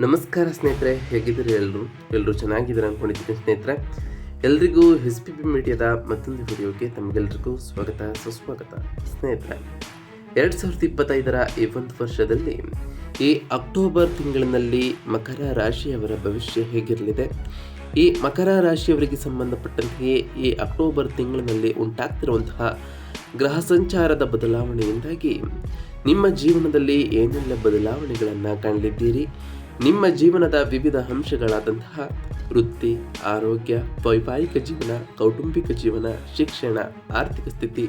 ನಮಸ್ಕಾರ ಸ್ನೇಹಿತರೆ, ಹೇಗಿದ್ದೀರಿ? ಎಲ್ಲರೂ ಚೆನ್ನಾಗಿದ್ದಾರೆ ಅಂದ್ಕೊಂಡಿದ್ದೀನಿ ಸ್ನೇಹಿತರೆ. ಎಲ್ರಿಗೂ SPP ಮೀಡಿಯಾದ ಮತ್ತೊಂದು ವಿಡಿಯೋಗೆ ತಮಗೆಲ್ಲರಿಗೂ ಸ್ವಾಗತ ಸುಸ್ವಾಗತ. ಸ್ನೇಹಿತರೆ, 2025ರ ಈ ಒಂದು ವರ್ಷದಲ್ಲಿ ಈ ಅಕ್ಟೋಬರ್ ತಿಂಗಳಿನಲ್ಲಿ ಮಕರ ರಾಶಿಯವರ ಭವಿಷ್ಯ ಹೇಗಿರಲಿದೆ, ಈ ಮಕರ ರಾಶಿಯವರಿಗೆ ಸಂಬಂಧಪಟ್ಟಂತೆಯೇ ಈ ಅಕ್ಟೋಬರ್ ತಿಂಗಳಿನಲ್ಲಿ ಉಂಟಾಗ್ತಿರುವಂತಹ ಗ್ರಹ ಸಂಚಾರದ ಬದಲಾವಣೆಯಿಂದಾಗಿ ನಿಮ್ಮ ಜೀವನದಲ್ಲಿ ಏನೆಲ್ಲ ಬದಲಾವಣೆಗಳನ್ನು ಕಾಣಲಿದ್ದೀರಿ, ನಿಮ್ಮ ಜೀವನದ ವಿವಿಧ ಅಂಶಗಳಾದಂತಹ ವೃತ್ತಿ, ಆರೋಗ್ಯ, ವೈವಾಹಿಕ ಜೀವನ, ಕೌಟುಂಬಿಕ ಜೀವನ, ಶಿಕ್ಷಣ, ಆರ್ಥಿಕ ಸ್ಥಿತಿ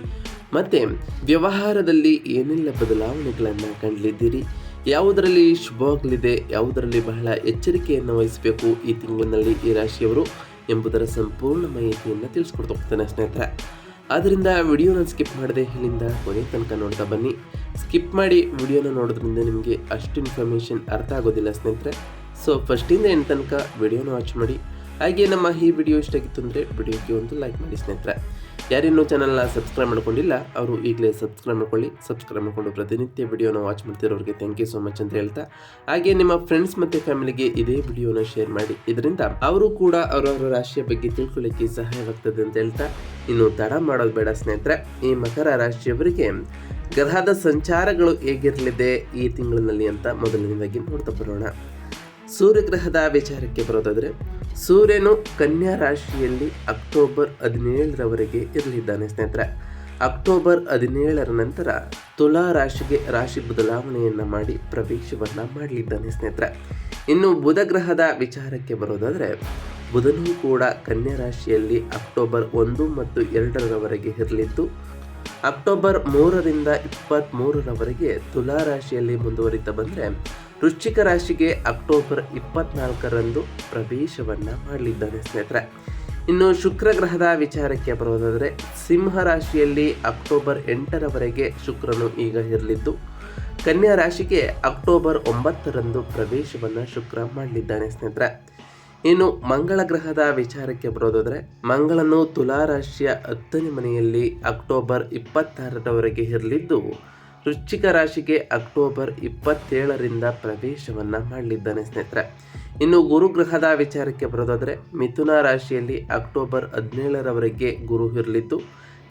ಮತ್ತು ವ್ಯವಹಾರದಲ್ಲಿ ಏನೆಲ್ಲ ಬದಲಾವಣೆಗಳನ್ನು ಕಾಣಲಿದ್ದೀರಿ, ಯಾವುದರಲ್ಲಿ ಶುಭವಾಗಲಿದೆ, ಯಾವುದರಲ್ಲಿ ಬಹಳ ಎಚ್ಚರಿಕೆಯನ್ನು ವಹಿಸಬೇಕು ಈ ತಿಂಗಳಿನಲ್ಲಿ ಈ ರಾಶಿಯವರು ಎಂಬುದರ ಸಂಪೂರ್ಣ ಮಾಹಿತಿಯನ್ನು ತಿಳಿಸ್ಕೊಡ್ತಾ ಹೋಗ್ತಾನೆ ಸ್ನೇಹಿತರೆ. ಆದ್ದರಿಂದ ವಿಡಿಯೋನ ಸ್ಕಿಪ್ ಮಾಡದೆ ಇಲ್ಲಿಂದ ಕೊನೆ ತನಕ ನೋಡ್ತಾ ಬನ್ನಿ. ಸ್ಕಿಪ್ ಮಾಡಿ ವಿಡಿಯೋನ ನೋಡೋದ್ರಿಂದ ನಿಮಗೆ ಅಷ್ಟು ಇನ್ಫಾರ್ಮೇಷನ್ ಅರ್ಥ ಆಗೋದಿಲ್ಲ ಸ್ನೇಹಿತರೆ. ಸೊ ಫಸ್ಟಿಂದ ಎಂಡ್ ತನಕ ವಿಡಿಯೋನ ವಾಚ್ ಮಾಡಿ. ಹಾಗೆ ನಮ್ಮ ಈ ವಿಡಿಯೋ ಇಷ್ಟ ಆಗಿತ್ತು ಅಂದರೆ ವಿಡಿಯೋಗೆ ಒಂದು ಲೈಕ್ ಮಾಡಿ ಸ್ನೇಹಿತರೆ. ಯಾರಿನ್ನೂ ಚಾನಲ್ನ ಸಬ್ಸ್ಕ್ರೈಬ್ ಮಾಡ್ಕೊಂಡಿಲ್ಲ ಅವರು ಈಗಲೇ ಸಬ್ಸ್ಕ್ರೈಬ್ ಮಾಡ್ಕೊಳ್ಳಿ. ಸಬ್ಸ್ಕ್ರೈಬ್ ಮಾಡಿಕೊಂಡು ಪ್ರತಿನಿತ್ಯ ವಿಡಿಯೋನ ವಾಚ್ ಮಾಡ್ತಿರೋರಿಗೆ ಥ್ಯಾಂಕ್ ಯು ಸೋ ಮಚ್ ಅಂತ ಹೇಳ್ತಾ, ಹಾಗೆ ನಿಮ್ಮ ಫ್ರೆಂಡ್ಸ್ ಮತ್ತು ಫ್ಯಾಮಿಲಿಗೆ ಇದೇ ವಿಡಿಯೋನ ಶೇರ್ ಮಾಡಿ. ಇದರಿಂದ ಅವರು ಕೂಡ ಅವರವರ ರಾಶಿಯ ಬಗ್ಗೆ ತಿಳ್ಕೊಳ್ಳಿಕ್ಕೆ ಸಹಾಯವಾಗ್ತದೆ ಅಂತ ಹೇಳ್ತಾ, ಇನ್ನು ತಡ ಮಾಡೋದು ಬೇಡ ಸ್ನೇಹಿತರೆ. ಈ ಮಕರ ರಾಶಿಯವರಿಗೆ ಗ್ರಹದ ಸಂಚಾರಗಳು ಹೇಗಿರಲಿದೆ ಈ ತಿಂಗಳಿನಲ್ಲಿ ಅಂತ ಮೊದಲನೇದಾಗಿ ನೋಡ್ತಾ ಬರೋಣ. ಸೂರ್ಯಗ್ರಹದ ವಿಚಾರಕ್ಕೆ ಬರೋದಾದರೆ, ಸೂರ್ಯನು ಕನ್ಯಾ ರಾಶಿಯಲ್ಲಿ ಅಕ್ಟೋಬರ್ 17ರವರೆಗೆ ಇರಲಿದ್ದಾನೆ ಸ್ನೇಹಿತರೆ. ಅಕ್ಟೋಬರ್ 17ರ ನಂತರ ತುಲಾ ರಾಶಿಗೆ ರಾಶಿ ಬದಲಾವಣೆಯನ್ನು ಮಾಡಿ ಪ್ರವೇಶವನ್ನು ಮಾಡಲಿದ್ದಾನೆ ಸ್ನೇಹಿತರೆ. ಇನ್ನು ಬುಧ ಗ್ರಹದ ವಿಚಾರಕ್ಕೆ ಬರೋದಾದರೆ, ಬುಧನೂ ಕೂಡ ಕನ್ಯಾ ರಾಶಿಯಲ್ಲಿ ಅಕ್ಟೋಬರ್ 1 ಮತ್ತು 2ರವರೆಗೆ ಇರಲಿದ್ದು, ಅಕ್ಟೋಬರ್ 3ರಿಂದ 23ರವರೆಗೆ ತುಲಾ ರಾಶಿಯಲ್ಲಿ ಮುಂದುವರಿತಾ ಬಂದರೆ ವೃಶ್ಚಿಕ ರಾಶಿಗೆ ಅಕ್ಟೋಬರ್ 24ರಂದು ಪ್ರವೇಶವನ್ನು ಮಾಡಲಿದ್ದಾನೆ ಸ್ನೇಹಿತರೆ. ಇನ್ನು ಶುಕ್ರ ಗ್ರಹದ ವಿಚಾರಕ್ಕೆ ಬರೋದಾದರೆ, ಸಿಂಹ ರಾಶಿಯಲ್ಲಿ ಅಕ್ಟೋಬರ್ 8ರವರೆಗೆ ಶುಕ್ರನು ಈಗ ಇರಲಿದ್ದು, ಕನ್ಯಾ ರಾಶಿಗೆ ಅಕ್ಟೋಬರ್ 9ರಂದು ಪ್ರವೇಶವನ್ನು ಶುಕ್ರ ಮಾಡಲಿದ್ದಾನೆ ಸ್ನೇಹಿತರೆ. ಇನ್ನು ಮಂಗಳ ಗ್ರಹದ ವಿಚಾರಕ್ಕೆ ಬರೋದಾದರೆ, ಮಂಗಳನು ತುಲಾ ರಾಶಿಯ 10ನೇ ಮನೆಯಲ್ಲಿ ಅಕ್ಟೋಬರ್ 26ರವರೆಗೆ ಇರಲಿದ್ದು, ವೃಶ್ಚಿಕ ರಾಶಿಗೆ ಅಕ್ಟೋಬರ್ 27ರಿಂದ ಪ್ರವೇಶವನ್ನು ಮಾಡಲಿದ್ದಾನೆ ಸ್ನೇಹಿತರೆ. ಇನ್ನು ಗುರುಗ್ರಹದ ವಿಚಾರಕ್ಕೆ ಬರೋದಾದರೆ, ಮಿಥುನ ರಾಶಿಯಲ್ಲಿ ಅಕ್ಟೋಬರ್ 17ರವರೆಗೆ ಗುರು ಇರಲಿದ್ದು,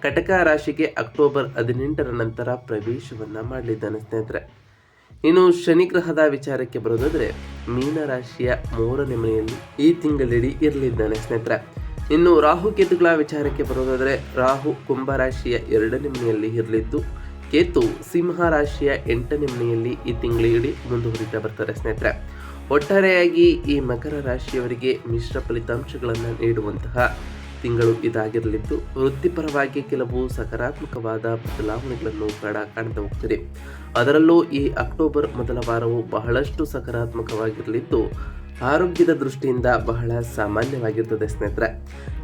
ಕಟಕ ರಾಶಿಗೆ ಅಕ್ಟೋಬರ್ 18ರ ನಂತರ ಪ್ರವೇಶವನ್ನು ಮಾಡಲಿದ್ದಾನೆ ಸ್ನೇಹಿತರೆ. ಇನ್ನು ಶನಿ ಗ್ರಹದ ವಿಚಾರಕ್ಕೆ ಬರೋದಾದರೆ, ಮೀನ ರಾಶಿಯ 3ನೇ ಮನೆಯಲ್ಲಿ ಈ ತಿಂಗಳಿಡೀ ಇರಲಿದ್ದಾನೆ ಸ್ನೇಹಿತರೆ. ಇನ್ನು ರಾಹು ಕೇತುಗಳ ವಿಚಾರಕ್ಕೆ ಬರೋದಾದರೆ, ರಾಹು ಕುಂಭ ರಾಶಿಯ 2ನೇ ಮನೆಯಲ್ಲಿ ಇರಲಿದ್ದು, ಕೇತು ಸಿಂಹ ರಾಶಿಯ 8ನೇ ಮನೆಯಲ್ಲಿ ಈ ತಿಂಗಳಿಡೀ ಮುಂದುವರಿತಾ ಬರ್ತಾರೆ ಸ್ನೇಹಿತರೆ. ಒಟ್ಟಾರೆಯಾಗಿ ಈ ಮಕರ ರಾಶಿಯವರಿಗೆ ಮಿಶ್ರ ಫಲಿತಾಂಶಗಳನ್ನು ನೀಡುವಂತಹ ತಿಂಗಳು ಇದಾಗಿರಲಿದ್ದು, ವೃತ್ತಿಪರವಾಗಿ ಕೆಲವು ಸಕಾರಾತ್ಮಕವಾದ ಬದಲಾವಣೆಗಳನ್ನು ಕಾಣ್ತಾ ಹೋಗ್ತದೆ. ಅದರಲ್ಲೂ ಈ ಅಕ್ಟೋಬರ್ ಮೊದಲ ವಾರವು ಬಹಳಷ್ಟು ಸಕಾರಾತ್ಮಕವಾಗಿರಲಿದ್ದು, ಆರೋಗ್ಯದ ದೃಷ್ಟಿಯಿಂದ ಬಹಳ ಸಾಮಾನ್ಯವಾಗಿರ್ತದೆ ಸ್ನೇಹಿತರೆ.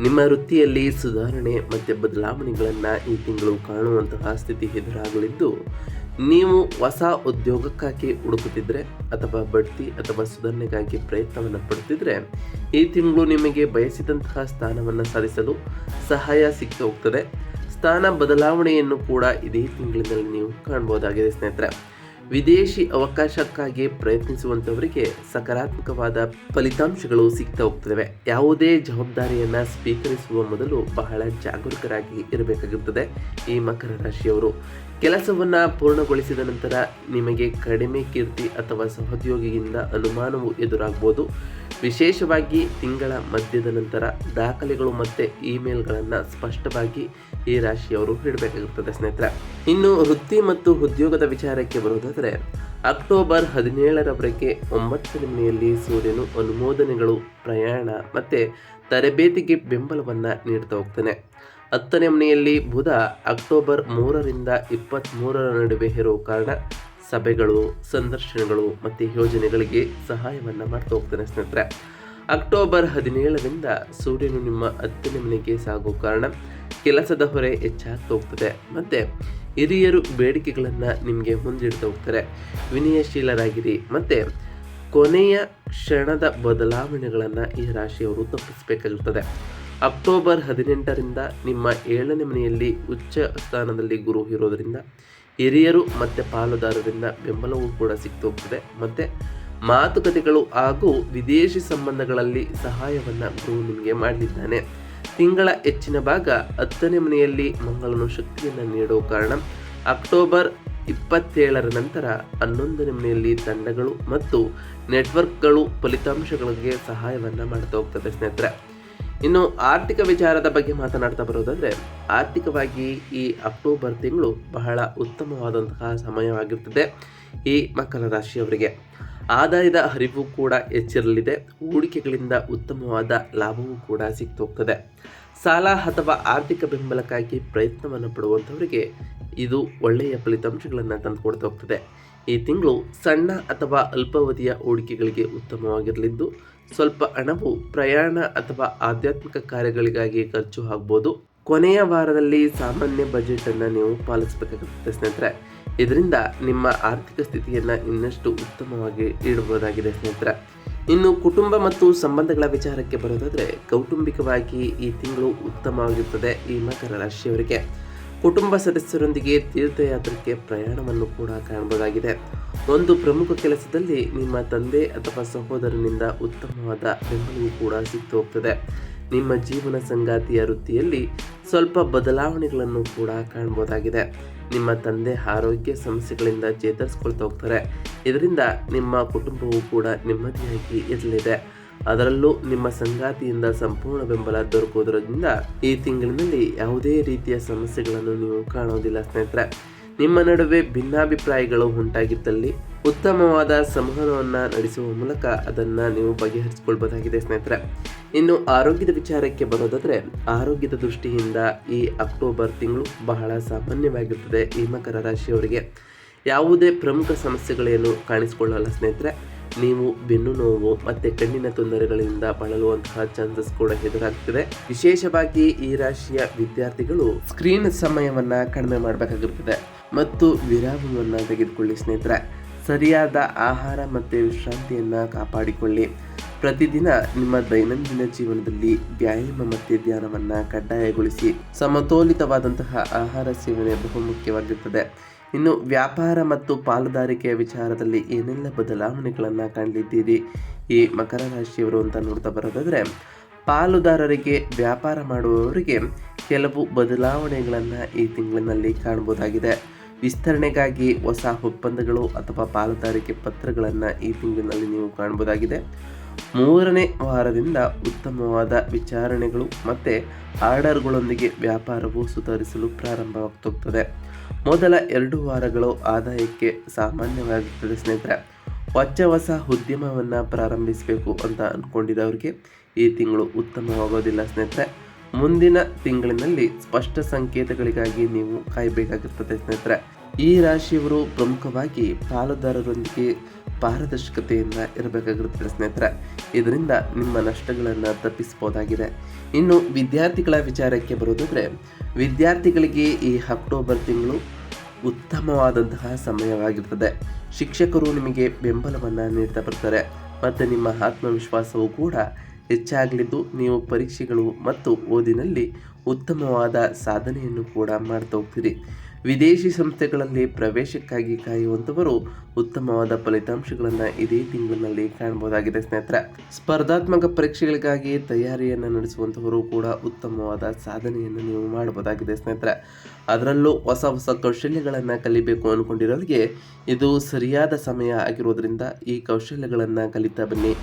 ನಿಮ್ಮ ವೃತ್ತಿಯಲ್ಲಿ ಸುಧಾರಣೆ ಮತ್ತು ಬದಲಾವಣೆಗಳನ್ನು ಈ ತಿಂಗಳು ಕಾಣುವಂತಹ ಸ್ಥಿತಿ ಎದುರಾಗಲಿದ್ದು, ನೀವು ಹೊಸ ಉದ್ಯೋಗಕ್ಕಾಗಿ ಹುಡುಕುತ್ತಿದ್ದರೆ ಅಥವಾ ಬಡ್ತಿ ಅಥವಾ ಸುಧಾರಣೆಗಾಗಿ ಪ್ರಯತ್ನವನ್ನು ಪಡುತ್ತಿದ್ದರೆ ಈ ತಿಂಗಳು ನಿಮಗೆ ಬಯಸಿದಂತಹ ಸ್ಥಾನವನ್ನು ಸಾಧಿಸಲು ಸಹಾಯ ಸಿಗ್ತಾ ಹೋಗ್ತದೆ. ಸ್ಥಾನ ಬದಲಾವಣೆಯನ್ನು ಕೂಡ ಇದೇ ತಿಂಗಳಿನಲ್ಲಿ ನೀವು ಕಾಣಬಹುದಾಗಿದೆ ಸ್ನೇಹಿತರೆ. ವಿದೇಶಿ ಅವಕಾಶಕ್ಕಾಗಿ ಪ್ರಯತ್ನಿಸುವಂಥವರಿಗೆ ಸಕಾರಾತ್ಮಕವಾದ ಫಲಿತಾಂಶಗಳು ಸಿಗ್ತಾ ಹೋಗ್ತವೆ. ಯಾವುದೇ ಜವಾಬ್ದಾರಿಯನ್ನು ಸ್ವೀಕರಿಸುವ ಮೊದಲು ಬಹಳ ಜಾಗರೂಕರಾಗಿ ಇರಬೇಕಾಗಿರುತ್ತದೆ ಈ ಮಕರ ರಾಶಿಯವರು. ಕೆಲಸವನ್ನು ಪೂರ್ಣಗೊಳಿಸಿದ ನಂತರ ನಿಮಗೆ ಕಡಿಮೆ ಕೀರ್ತಿ ಅಥವಾ ಸಹೋದ್ಯೋಗಿಯಿಂದ ಅನುಮಾನವು ಎದುರಾಗಬಹುದು. ವಿಶೇಷವಾಗಿ ತಿಂಗಳ ಮಧ್ಯದ ನಂತರ ದಾಖಲೆಗಳು ಮತ್ತು ಇಮೇಲ್ಗಳನ್ನು ಸ್ಪಷ್ಟವಾಗಿ ಈ ರಾಶಿಯವರು ಇಡಬೇಕಾಗಿರುತ್ತದೆ ಸ್ನೇಹಿತರೆ. ಇನ್ನು ವೃತ್ತಿ ಮತ್ತು ಉದ್ಯೋಗದ ವಿಚಾರಕ್ಕೆ ಬರುವುದಾದರೆ, ಅಕ್ಟೋಬರ್ 17ರವರೆಗೆ 9ನೇ ಮನೆಯಲ್ಲಿ ಸೂರ್ಯನು ಅನುಮೋದನೆಗಳು, ಪ್ರಯಾಣ ಮತ್ತು ತರಬೇತಿಗೆ ಬೆಂಬಲವನ್ನು ನೀಡ್ತಾ ಹೋಗ್ತಾನೆ. 10ನೇ ಮನೆಯಲ್ಲಿ ಬುಧ ಅಕ್ಟೋಬರ್ 3ರಿಂದ 23ರ ನಡುವೆ ಇರುವ ಕಾರಣ ಸಭೆಗಳು, ಸಂದರ್ಶನಗಳು ಮತ್ತು ಯೋಜನೆಗಳಿಗೆ ಸಹಾಯವನ್ನು ಮಾಡ್ತಾ ಹೋಗ್ತಾನೆ ಸ್ನೇಹಿತರೆ. ಅಕ್ಟೋಬರ್ 17ರಿಂದ ಸೂರ್ಯನು ನಿಮ್ಮ 10ನೇ ಮನೆಗೆ ಸಾಗೋ ಕಾರಣ ಕೆಲಸದ ಹೊರೆ ಹೆಚ್ಚಾಗ್ತಾ ಹೋಗ್ತದೆ ಮತ್ತು ಹಿರಿಯರು ಬೇಡಿಕೆಗಳನ್ನು ನಿಮಗೆ ಮುಂದಿಡ್ತಾ ಹೋಗ್ತಾರೆ. ವಿನಯಶೀಲರಾಗಿರಿ ಮತ್ತು ಕೊನೆಯ ಕ್ಷಣದ ಬದಲಾವಣೆಗಳನ್ನು ಈ ರಾಶಿಯವರು ತಪ್ಪಿಸಬೇಕಾಗಿರ್ತದೆ. ಅಕ್ಟೋಬರ್ 18ರಿಂದ ನಿಮ್ಮ 7ನೇ ಮನೆಯಲ್ಲಿ ಉಚ್ಚ ಸ್ಥಾನದಲ್ಲಿ ಗುರು ಇರೋದರಿಂದ ಹಿರಿಯರು ಮತ್ತು ಪಾಲುದಾರರಿಂದ ಬೆಂಬಲವೂ ಕೂಡ ಸಿಗ್ತಾ ಹೋಗ್ತದೆ ಮತ್ತು ಮಾತುಕತೆಗಳು ಹಾಗೂ ವಿದೇಶಿ ಸಂಬಂಧಗಳಲ್ಲಿ ಸಹಾಯವನ್ನು ಗುರು ನಿಮಗೆ ಮಾಡಲಿದ್ದಾನೆ. ತಿಂಗಳ ಹೆಚ್ಚಿನ ಭಾಗ 10ನೇ ಮನೆಯಲ್ಲಿ ಮಂಗಳನು ಶಕ್ತಿಯನ್ನು ನೀಡೋ ಕಾರಣ ಅಕ್ಟೋಬರ್ 27ರ ನಂತರ 11ನೇ ಮನೆಯಲ್ಲಿ ತಂಡಗಳು ಮತ್ತು ನೆಟ್ವರ್ಕ್ಗಳು ಫಲಿತಾಂಶಗಳಿಗೆ ಸಹಾಯವನ್ನು ಮಾಡ್ತಾ ಹೋಗ್ತದೆ ಸ್ನೇಹಿತರೆ. ಇನ್ನು ಆರ್ಥಿಕ ವಿಚಾರದ ಬಗ್ಗೆ ಮಾತನಾಡ್ತಾ ಬರೋದಾದರೆ, ಆರ್ಥಿಕವಾಗಿ ಈ ಅಕ್ಟೋಬರ್ ತಿಂಗಳು ಬಹಳ ಉತ್ತಮವಾದಂತಹ ಸಮಯವಾಗಿರ್ತದೆ. ಈ ಮಕರ ರಾಶಿಯವರಿಗೆ ಆದಾಯದ ಹರಿವು ಕೂಡ ಹೆಚ್ಚಿರಲಿದೆ. ಹೂಡಿಕೆಗಳಿಂದ ಉತ್ತಮವಾದ ಲಾಭವೂ ಕೂಡ ಸಿಗ್ತು ಹೋಗ್ತದೆ. ಸಾಲ ಅಥವಾ ಆರ್ಥಿಕ ಬೆಂಬಲಕ್ಕಾಗಿ ಪ್ರಯತ್ನವನ್ನು ಪಡುವಂಥವರಿಗೆ ಇದು ಒಳ್ಳೆಯ ಫಲಿತಾಂಶಗಳನ್ನು ತಂದುಕೊಡ್ತಾ ಹೋಗ್ತದೆ. ಈ ತಿಂಗಳು ಸಣ್ಣ ಅಥವಾ ಅಲ್ಪಾವಧಿಯ ಹೂಡಿಕೆಗಳಿಗೆ ಉತ್ತಮವಾಗಿರಲಿದ್ದು, ಸ್ವಲ್ಪ ಹಣವು ಪ್ರಯಾಣ ಅಥವಾ ಆಧ್ಯಾತ್ಮಿಕ ಕಾರ್ಯಗಳಿಗಾಗಿ ಖರ್ಚು ಆಗ್ಬೋದು. ಕೊನೆಯ ವಾರದಲ್ಲಿ ಸಾಮಾನ್ಯ ಬಜೆಟನ್ನು ನೀವು ಪಾಲಿಸಬೇಕಾಗುತ್ತೆ ಸ್ನೇಹಿತರೆ. ಇದರಿಂದ ನಿಮ್ಮ ಆರ್ಥಿಕ ಸ್ಥಿತಿಯನ್ನು ಇನ್ನಷ್ಟು ಉತ್ತಮವಾಗಿ ಇಡಬಹುದಾಗಿದೆ ಸ್ನೇಹಿತರೆ. ಇನ್ನು ಕುಟುಂಬ ಮತ್ತು ಸಂಬಂಧಗಳ ವಿಚಾರಕ್ಕೆ ಬರೋದಾದರೆ, ಕೌಟುಂಬಿಕವಾಗಿ ಈ ತಿಂಗಳು ಉತ್ತಮವಾಗಿರುತ್ತದೆ. ಈ ಮಕರ ರಾಶಿಯವರಿಗೆ ಕುಟುಂಬ ಸದಸ್ಯರೊಂದಿಗೆ ತೀರ್ಥಯಾತ್ರಕ್ಕೆ ಪ್ರಯಾಣವನ್ನು ಕೂಡ ಕಾಣಬಹುದಾಗಿದೆ. ಒಂದು ಪ್ರಮುಖ ಕೆಲಸದಲ್ಲಿ ನಿಮ್ಮ ತಂದೆ ಅಥವಾ ಸಹೋದರನಿಂದ ಉತ್ತಮವಾದ ಬೆಂಬಲವೂ ಕೂಡ ಸಿಗ್ತು ಹೋಗ್ತದೆ. ನಿಮ್ಮ ಜೀವನ ಸಂಗಾತಿಯ ವೃತ್ತಿಯಲ್ಲಿ ಸ್ವಲ್ಪ ಬದಲಾವಣೆಗಳನ್ನು ಕೂಡ ಕಾಣಬಹುದಾಗಿದೆ. ನಿಮ್ಮ ತಂದೆ ಆರೋಗ್ಯ ಸಮಸ್ಯೆಗಳಿಂದ ಚೇತರಿಸ್ಕೊಳ್ತಾ ಹೋಗ್ತಾರೆ. ಇದರಿಂದ ನಿಮ್ಮ ಕುಟುಂಬವು ಕೂಡ ನೆಮ್ಮದಿಯಾಗಿ ಇರಲಿದೆ. ಅದರಲ್ಲೂ ನಿಮ್ಮ ಸಂಗಾತಿಯಿಂದ ಸಂಪೂರ್ಣ ಬೆಂಬಲ ದೊರಕುವುದರಿಂದ ಈ ತಿಂಗಳಿನಲ್ಲಿ ಯಾವುದೇ ರೀತಿಯ ಸಮಸ್ಯೆಗಳನ್ನು ನೀವು ಕಾಣೋದಿಲ್ಲ ಸ್ನೇಹಿತರೆ. ನಿಮ್ಮ ನಡುವೆ ಭಿನ್ನಾಭಿಪ್ರಾಯಗಳು ಉಂಟಾಗಿದ್ದಲ್ಲಿ ಉತ್ತಮವಾದ ಸಂವಹನವನ್ನು ನಡೆಸುವ ಮೂಲಕ ಅದನ್ನು ನೀವು ಬಗೆಹರಿಸಿಕೊಳ್ಬಹುದಾಗಿದೆ ಸ್ನೇಹಿತರೆ. ಇನ್ನು ಆರೋಗ್ಯದ ವಿಚಾರಕ್ಕೆ ಬರೋದಾದರೆ, ಆರೋಗ್ಯದ ದೃಷ್ಟಿಯಿಂದ ಈ ಅಕ್ಟೋಬರ್ ತಿಂಗಳು ಬಹಳ ಸಾಮಾನ್ಯವಾಗಿರ್ತದೆ. ಈ ಮಕರ ರಾಶಿಯವರಿಗೆ ಯಾವುದೇ ಪ್ರಮುಖ ಸಮಸ್ಯೆಗಳೇನು ಕಾಣಿಸಿಕೊಳ್ಳಲ್ಲ ಸ್ನೇಹಿತರೆ. ನೀವು ಬೆನ್ನು ನೋವು ಮತ್ತು ಕಣ್ಣಿನ ತೊಂದರೆಗಳಿಂದ ಬಳಲುವಂತಹ ಚಾನ್ಸಸ್ ಕೂಡ ಎದುರಾಗ್ತದೆ. ವಿಶೇಷವಾಗಿ ಈ ರಾಶಿಯ ವಿದ್ಯಾರ್ಥಿಗಳು ಸ್ಕ್ರೀನ್ ಸಮಯವನ್ನು ಕಡಿಮೆ ಮಾಡಬೇಕಾಗಿರ್ತದೆ ಮತ್ತು ವಿರಾಮವನ್ನು ತೆಗೆದುಕೊಳ್ಳಿ ಸ್ನೇಹಿತರೆ. ಸರಿಯಾದ ಆಹಾರ ಮತ್ತು ವಿಶ್ರಾಂತಿಯನ್ನು ಕಾಪಾಡಿಕೊಳ್ಳಿ. ಪ್ರತಿದಿನ ನಿಮ್ಮ ದೈನಂದಿನ ಜೀವನದಲ್ಲಿ ವ್ಯಾಯಾಮ ಮತ್ತು ಧ್ಯಾನವನ್ನು ಕಡ್ಡಾಯಗೊಳಿಸಿ. ಸಮತೋಲಿತವಾದಂತಹ ಆಹಾರ ಸೇವನೆ ಬಹುಮುಖ್ಯವಾಗಿರುತ್ತದೆ. ಇನ್ನು ವ್ಯಾಪಾರ ಮತ್ತು ಪಾಲುದಾರಿಕೆಯ ವಿಚಾರದಲ್ಲಿ ಏನೆಲ್ಲ ಬದಲಾವಣೆಗಳನ್ನು ಕಾಣಲಿದ್ದೀರಿ ಈ ಮಕರ ರಾಶಿಯವರು ಅಂತ ನೋಡ್ತಾ ಬರೋದಾದರೆ, ಪಾಲುದಾರರಿಗೆ ವ್ಯಾಪಾರ ಮಾಡುವವರಿಗೆ ಕೆಲವು ಬದಲಾವಣೆಗಳನ್ನು ಈ ತಿಂಗಳಿನಲ್ಲಿ ಕಾಣಬಹುದಾಗಿದೆ. ವಿಸ್ತರಣೆಗಾಗಿ ಹೊಸ ಒಪ್ಪಂದಗಳು ಅಥವಾ ಪಾಲುದಾರಿಕೆ ಪತ್ರಗಳನ್ನು ಈ ತಿಂಗಳಿನಲ್ಲಿ ನೀವು ಕಾಣಬಹುದಾಗಿದೆ. 3ನೇ ವಾರದಿಂದ ಉತ್ತಮವಾದ ವಿಚಾರಣೆಗಳು ಮತ್ತು ಆರ್ಡರ್ಗಳೊಂದಿಗೆ ವ್ಯಾಪಾರವು ಸುಧಾರಿಸಲು ಪ್ರಾರಂಭವಾಗ್ತೋಗ್ತದೆ. ಮೊದಲ 2 ವಾರಗಳು ಆದಾಯಕ್ಕೆ ಸಾಮಾನ್ಯವಾಗಿರ್ತದೆ ಸ್ನೇಹಿತರೆ. ಹೊಸ ಉದ್ಯಮವನ್ನು ಪ್ರಾರಂಭಿಸಬೇಕು ಅಂತ ಅಂದ್ಕೊಂಡಿದ್ದವರಿಗೆ ಈ ತಿಂಗಳು ಉತ್ತಮವಾಗೋದಿಲ್ಲ ಸ್ನೇಹಿತರೆ. ಮುಂದಿನ ತಿಂಗಳಿನಲ್ಲಿ ಸ್ಪಷ್ಟ ಸಂಕೇತಗಳಿಗಾಗಿ ನೀವು ಕಾಯಬೇಕಾಗಿರ್ತದೆ ಸ್ನೇಹಿತರೆ. ಈ ರಾಶಿಯವರು ಪ್ರಮುಖವಾಗಿ ಪಾಲುದಾರರೊಂದಿಗೆ ಪಾರದರ್ಶಕತೆಯಿಂದ ಇರಬೇಕಾಗಿರುತ್ತದೆ ಸ್ನೇಹಿತರೆ. ಇದರಿಂದ ನಿಮ್ಮ ನಷ್ಟಗಳನ್ನು ತಪ್ಪಿಸಬಹುದಾಗಿದೆ. ಇನ್ನು ವಿದ್ಯಾರ್ಥಿಗಳ ವಿಚಾರಕ್ಕೆ ಬರೋದಾದರೆ, ವಿದ್ಯಾರ್ಥಿಗಳಿಗೆ ಈ ಅಕ್ಟೋಬರ್ ತಿಂಗಳು ಉತ್ತಮವಾದಂತಹ ಸಮಯವಾಗಿರ್ತದೆ. ಶಿಕ್ಷಕರು ನಿಮಗೆ ಬೆಂಬಲವನ್ನು ನೀಡ್ತಾ ಬರ್ತಾರೆ ಮತ್ತು ನಿಮ್ಮ ಆತ್ಮವಿಶ್ವಾಸವೂ ಕೂಡ ಹೆಚ್ಚಾಗಲಿದ್ದು, ನೀವು ಪರೀಕ್ಷೆಗಳು ಮತ್ತು ಓದಿನಲ್ಲಿ ಉತ್ತಮವಾದ ಸಾಧನೆಯನ್ನು ಕೂಡ ಮಾಡ್ತಾ ಹೋಗ್ತೀರಿ. ವಿದೇಶಿ ಸಂಸ್ಥೆಗಳಲ್ಲಿ ಪ್ರವೇಶಕ್ಕಾಗಿ ಕಾಯುವಂಥವರು ಉತ್ತಮವಾದ ಫಲಿತಾಂಶಗಳನ್ನು ಇದೇ ತಿಂಗಳಿನಲ್ಲಿ ಕಾಣಬಹುದಾಗಿದೆ ಸ್ನೇಹಿತರೆ. ಸ್ಪರ್ಧಾತ್ಮಕ ಪರೀಕ್ಷೆಗಳಿಗಾಗಿ ತಯಾರಿಯನ್ನು ನಡೆಸುವಂಥವರು ಕೂಡ ಉತ್ತಮವಾದ ಸಾಧನೆಯನ್ನು ನೀವು ಮಾಡಬಹುದಾಗಿದೆ ಸ್ನೇಹಿತರೆ. ಅದರಲ್ಲೂ ಹೊಸ ಕೌಶಲ್ಯಗಳನ್ನು ಕಲಿಬೇಕು ಅಂದ್ಕೊಂಡಿರೋರಿಗೆ ಇದು ಸರಿಯಾದ ಸಮಯ ಆಗಿರೋದ್ರಿಂದ ಈ ಕೌಶಲ್ಯಗಳನ್ನು ಕಲಿತಾ ಬನ್ನಿ.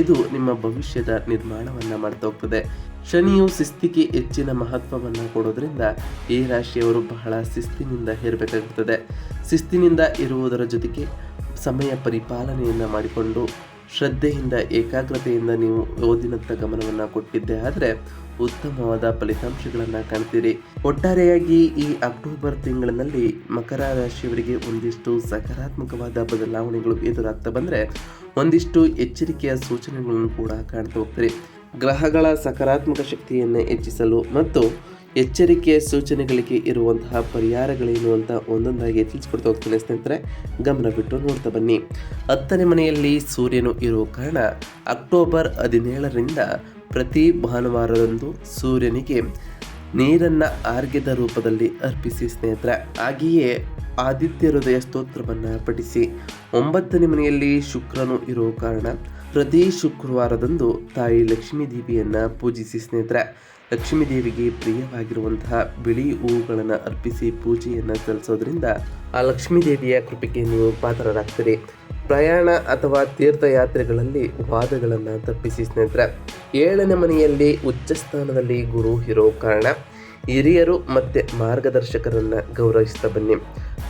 ಇದು ನಿಮ್ಮ ಭವಿಷ್ಯದ ನಿರ್ಮಾಣವನ್ನು ಮಾಡ್ತಾ ಹೋಗ್ತದೆ. ಶನಿಯು ಶಿಸ್ತಿಗೆ ಹೆಚ್ಚಿನ ಮಹತ್ವವನ್ನು ಕೊಡೋದ್ರಿಂದ ಈ ರಾಶಿಯವರು ಬಹಳ ಶಿಸ್ತಿನಿಂದ ಇರಬೇಕಾಗುತ್ತದೆ. ಶಿಸ್ತಿನಿಂದ ಇರುವುದರ ಜೊತೆಗೆ ಸಮಯ ಪರಿಪಾಲನೆಯನ್ನು ಮಾಡಿಕೊಂಡು ಶ್ರದ್ಧೆಯಿಂದ ಏಕಾಗ್ರತೆಯಿಂದ ನೀವು ಓದಿನತ್ತ ಗಮನವನ್ನು ಕೊಟ್ಟಿದ್ದೆ ಆದರೆ ಉತ್ತಮವಾದ ಫಲಿತಾಂಶಗಳನ್ನು ಕಾಣ್ತೀರಿ. ಒಟ್ಟಾರೆಯಾಗಿ ಈ ಅಕ್ಟೋಬರ್ ತಿಂಗಳಿನಲ್ಲಿ ಮಕರ ರಾಶಿಯವರಿಗೆ ಒಂದಿಷ್ಟು ಸಕಾರಾತ್ಮಕವಾದ ಬದಲಾವಣೆಗಳು ಎದುರಾಗ್ತಾ ಬಂದರೆ ಒಂದಿಷ್ಟು ಎಚ್ಚರಿಕೆಯ ಸೂಚನೆಗಳನ್ನು ಕೂಡ ಕಾಣ್ತಾ ಹೋಗ್ತೀರಿ. ಗ್ರಹಗಳ ಸಕಾರಾತ್ಮಕ ಶಕ್ತಿಯನ್ನು ಹೆಚ್ಚಿಸಲು ಮತ್ತು ಎಚ್ಚರಿಕೆಯ ಸೂಚನೆಗಳಿಗೆ ಇರುವಂತಹ ಪರಿಹಾರಗಳೇನು ಅಂತ ಒಂದೊಂದಾಗಿ ತಿಳಿಸ್ಕೊಡ್ತಾ ಹೋಗ್ತೇನೆ ಸ್ನೇಹಿತರೆ. ಗಮನ ಬಿಟ್ಟು ನೋಡ್ತಾ ಬನ್ನಿ. 10ನೇ ಮನೆಯಲ್ಲಿ ಸೂರ್ಯನು ಇರುವ ಕಾರಣ ಅಕ್ಟೋಬರ್ 17ರಿಂದ ಪ್ರತಿ ಭಾನುವಾರದಂದು ಸೂರ್ಯನಿಗೆ ನೀರನ್ನು ಆರ್ಘ್ಯದ ರೂಪದಲ್ಲಿ ಅರ್ಪಿಸಿ ಸ್ನೇಹಿತರೆ. ಹಾಗೆಯೇ ಆದಿತ್ಯ ಹೃದಯ ಸ್ತೋತ್ರವನ್ನು ಪಠಿಸಿ. 9ನೇ ಮನೆಯಲ್ಲಿ ಶುಕ್ರನು ಇರೋ ಕಾರಣ ಪ್ರತಿ ಶುಕ್ರವಾರದಂದು ತಾಯಿ ಲಕ್ಷ್ಮೀ ದೇವಿಯನ್ನು ಪೂಜಿಸಿ ಸ್ನೇಹಿತರೆ. ಲಕ್ಷ್ಮೀ ದೇವಿಗೆ ಪ್ರಿಯವಾಗಿರುವಂತಹ ಬಿಳಿ ಹೂವುಗಳನ್ನು ಅರ್ಪಿಸಿ ಪೂಜೆಯನ್ನು ಸಲ್ಲಿಸೋದ್ರಿಂದ ಆ ಲಕ್ಷ್ಮೀ ದೇವಿಯ ಕೃಪೆಗೆ ನೀವು ಪಾತ್ರರಾಗ್ತೀರಿ. ಪ್ರಯಾಣ ಅಥವಾ ತೀರ್ಥಯಾತ್ರೆಗಳಲ್ಲಿ ವಾದಗಳನ್ನು ತಪ್ಪಿಸಿ ಸ್ನೇಹಿತರೆ. 7ನೇ ಮನೆಯಲ್ಲಿ ಉಚ್ಚ ಸ್ಥಾನದಲ್ಲಿ ಗುರು ಇರೋ ಕಾರಣ ಹಿರಿಯರು ಮತ್ತು ಮಾರ್ಗದರ್ಶಕರನ್ನು ಗೌರವಿಸ್ತಾ ಬನ್ನಿ.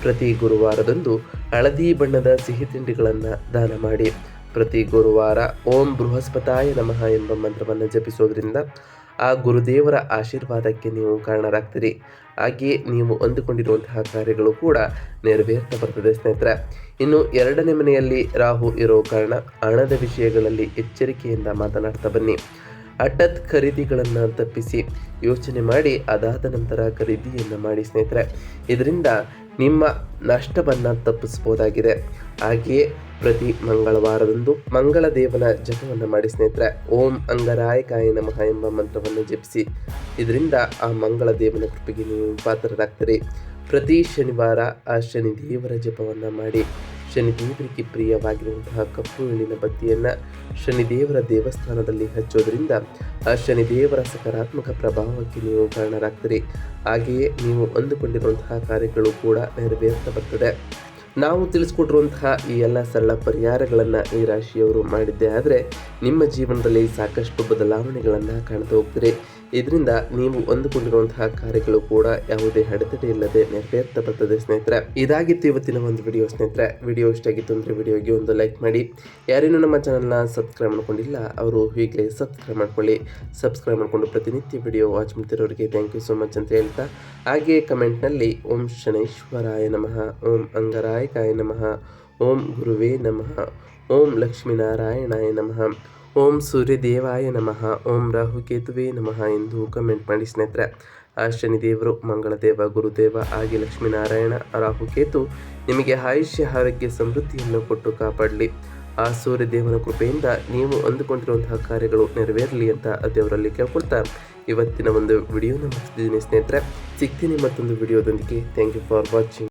ಪ್ರತಿ ಗುರುವಾರದಂದು ಹಳದಿ ಬಣ್ಣದ ಸಿಹಿ ತಿಂಡಿಗಳನ್ನು ದಾನ ಮಾಡಿ. ಪ್ರತಿ ಗುರುವಾರ ಓಂ ಬೃಹಸ್ಪತಾಯ ನಮಃ ಎಂಬ ಮಂತ್ರವನ್ನು ಜಪಿಸೋದ್ರಿಂದ ಆ ಗುರುದೇವರ ಆಶೀರ್ವಾದಕ್ಕೆ ನೀವು ಕಾರಣರಾಗ್ತೀರಿ. ಹಾಗೆಯೇ ನೀವು ಅಂದುಕೊಂಡಿರುವಂತಹ ಕಾರ್ಯಗಳು ಕೂಡ ನೆರವೇರ್ತಾ ಬರ್ತದೆ ಸ್ನೇಹಿತರೆ. ಇನ್ನು 2ನೇ ಮನೆಯಲ್ಲಿ ರಾಹು ಇರೋ ಕಾರಣ ಹಣದ ವಿಷಯಗಳಲ್ಲಿ ಎಚ್ಚರಿಕೆಯಿಂದ ಮಾತನಾಡ್ತಾ ಬನ್ನಿ. ಹಠಾತ್ ಖರೀದಿಗಳನ್ನು ತಪ್ಪಿಸಿ ಯೋಚನೆ ಮಾಡಿ ಅದಾದ ನಂತರ ಖರೀದಿಯನ್ನು ಮಾಡಿ ಸ್ನೇಹಿತರೆ. ಇದರಿಂದ ನಿಮ್ಮ ನಷ್ಟವನ್ನು ತಪ್ಪಿಸ್ಬೋದಾಗಿದೆ. ಹಾಗೆಯೇ ಪ್ರತಿ ಮಂಗಳವಾರದಂದು ಮಂಗಳ ದೇವನ ಜಪವನ್ನು ಮಾಡಿ ಸ್ನೇಹಿತರೆ. ಓಂ ಅಂಗರಾಯಕಾಯ ನಮಃ ಎಂಬ ಮಂತ್ರವನ್ನು ಜಪಿಸಿ. ಇದರಿಂದ ಆ ಮಂಗಳ ದೇವನ ಕೃಪೆಗೆ ನೀವು ಪಾತ್ರರಾಗ್ತೀರಿ. ಪ್ರತಿ ಶನಿವಾರ ಆ ಶನಿ ದೇವರ ಜಪವನ್ನು ಮಾಡಿ. ಶನಿ ದೇವರಿಗೆ ಪ್ರಿಯವಾಗಿರುವಂತಹ ಕಪ್ಪು ಎಳ್ಳಿನ ಬತ್ತಿಯನ್ನು ಶನಿದೇವರ ದೇವಸ್ಥಾನದಲ್ಲಿ ಹಚ್ಚೋದ್ರಿಂದ ಆ ಶನಿದೇವರ ಸಕಾರಾತ್ಮಕ ಪ್ರಭಾವಕ್ಕೆ ನೀವು ಕಾರಣರಾಗ್ತೀರಿ. ಹಾಗೆಯೇ ನೀವು ಅಂದುಕೊಂಡಿರುವಂತಹ ಕಾರ್ಯಗಳು ಕೂಡ ನೆರವೇರ್ತಾ ಬರ್ತದೆ. ನಾವು ತಿಳಿಸ್ಕೊಟ್ಟಿರುವಂತಹ ಈ ಎಲ್ಲ ಸರಳ ಪರಿಹಾರಗಳನ್ನು ಈ ರಾಶಿಯವರು ಮಾಡಿದ್ದೇ ಆದರೆ ನಿಮ್ಮ ಜೀವನದಲ್ಲಿ ಸಾಕಷ್ಟು ಬದಲಾವಣೆಗಳನ್ನು ಕಾಣ್ತಾ ಹೋಗ್ತೀರಿ. ಇದರಿಂದ ನೀವು ಅಂದುಕೊಂಡಿರುವಂತಹ ಕಾರ್ಯಗಳು ಕೂಡ ಯಾವುದೇ ಅಡೆತಡೆ ಇಲ್ಲದೆ ನೆರವೇರ್ತಾ ಬರ್ತದೆ ಸ್ನೇಹಿತರೆ. ಇದಾಗಿತ್ತು ಇವತ್ತಿನ ಒಂದು ವಿಡಿಯೋ ಸ್ನೇಹಿತರೆ. ವಿಡಿಯೋ ಇಷ್ಟ ಆಗಿತ್ತು ಅಂದರೆ ವಿಡಿಯೋಗೆ ಒಂದು ಲೈಕ್ ಮಾಡಿ. ಯಾರೇನು ನಮ್ಮ ಚಾನಲ್ನ ಸಬ್ಸ್ಕ್ರೈಬ್ ಮಾಡ್ಕೊಂಡಿಲ್ಲ ಅವರು ಈಗಲೇ ಸಬ್ಸ್ಕ್ರೈಬ್ ಮಾಡ್ಕೊಳ್ಳಿ. ಸಬ್ಸ್ಕ್ರೈಬ್ ಮಾಡಿಕೊಂಡು ಪ್ರತಿನಿತ್ಯ ವಿಡಿಯೋ ವಾಚ್ ಮಾಡ್ತಿರೋರಿಗೆ ಥ್ಯಾಂಕ್ ಯು ಸೋ ಮಚ್ ಅಂತ ಹೇಳ್ತಾ, ಹಾಗೆ ಕಮೆಂಟ್ನಲ್ಲಿ ಓಂ ಶನೈಶ್ವರಾಯ ನಮಃ, ಓಂ ಅಂಗರಾಯಕಾಯ ನಮಃ, ಓಂ ಗುರುವೇ ನಮಃ, ಓಂ ಲಕ್ಷ್ಮೀನಾರಾಯಣಾಯ ನಮಃ, ಓಂ ಸೂರ್ಯದೇವಾಯ ನಮಃ, ಓಂ ರಾಹುಕೇತುವೇ ನಮಃ ಎಂದು ಕಮೆಂಟ್ ಮಾಡಿ ಸ್ನೇಹಿತರೆ. ಆ ಶನಿದೇವರು, ಮಂಗಳದೇವ, ಗುರುದೇವ ಹಾಗೆ ಲಕ್ಷ್ಮೀನಾರಾಯಣ, ರಾಹುಕೇತು ನಿಮಗೆ ಆಯುಷ್ಯ ಆರೋಗ್ಯ ಸಮೃದ್ಧಿಯನ್ನು ಕೊಟ್ಟು ಕಾಪಾಡಲಿ. ಆ ಸೂರ್ಯದೇವನ ಕೃಪೆಯಿಂದ ನೀವು ಅಂದುಕೊಂಡಿರುವಂತಹ ಕಾರ್ಯಗಳು ನೆರವೇರಲಿ ಅಂತ ದೇವರಲ್ಲಿ ಕೇಳ್ಕೊಳ್ತಾ ಇವತ್ತಿನ ಒಂದು ವಿಡಿಯೋನ ಮುಗಿಸ್ತಿದ್ದೀನಿ ಸ್ನೇಹಿತರೆ. ಸಿಗ್ತೀನಿ ಮತ್ತೊಂದು ವಿಡಿಯೋದೊಂದಿಗೆ. Thank you for watching.